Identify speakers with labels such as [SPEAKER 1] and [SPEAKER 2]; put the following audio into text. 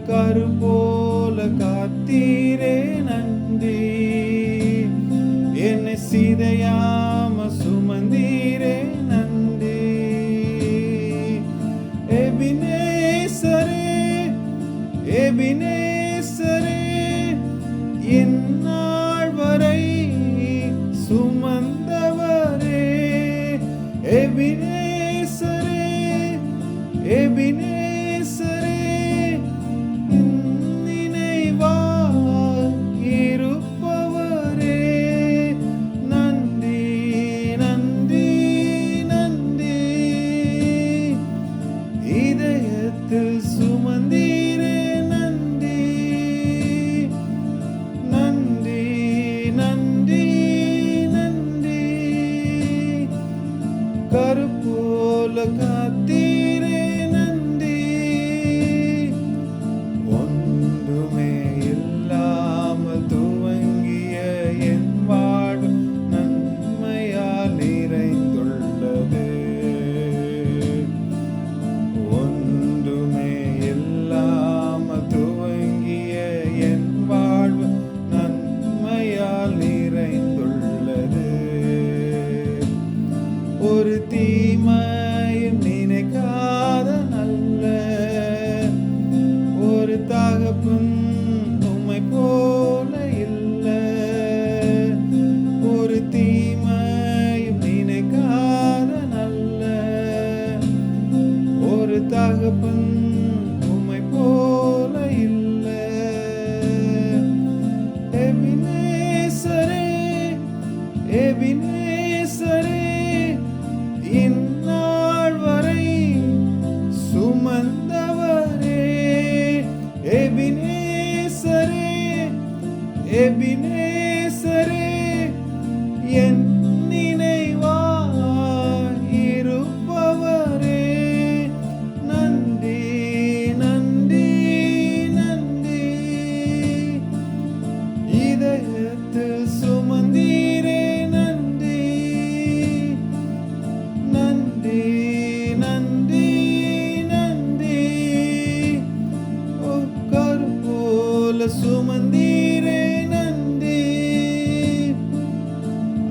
[SPEAKER 1] கரு போல காத்தீரே நன்றி. என்னை சிதையாம சுமந்தீரே நன்றி. எபினேசரே எபினேசரே இந்நாள் வரை சுமந்தவரே. எபினேசரே எபினேசரே நினைவாய் இருப்பவரே. நன்றி நன்றி நன்றி. இதயத்தில் சுமந்தீரே நன்றி. நன்றி நன்றி நன்றி. கரு போல காத்தீரே நன்றி. ஒன்றுமே இல்லாமல் துவங்கிய என் வாழ்வு நன்மையால் நிறைந்துள்ளது. ஒன்றுமே இல்லாமல் துவங்கிய என் வாழ்வு நன்மையால் நிறைந்துள்ளது. ஒரு தீமையும் நினைக்காத நல்ல ஒரு தகப்பன் உம்மை போல இல்ல. ஒரு தீமையும் நினைக்காத நல்ல ஒரு தகப்பன் உம்மை போல இல்ல. எபினேசரே எபினேசரே இந்நாள் வரை சுமந்தவரே. எபினேசரே எபினேசரே என் நினைவாய் இருப்பவரே. நன்றி நன்றி நன்றி. இதயத்தில் சுமந்தீரே நன்றி. நன்றி நன்றி நன்றி. கரு போல சுமந்தீரே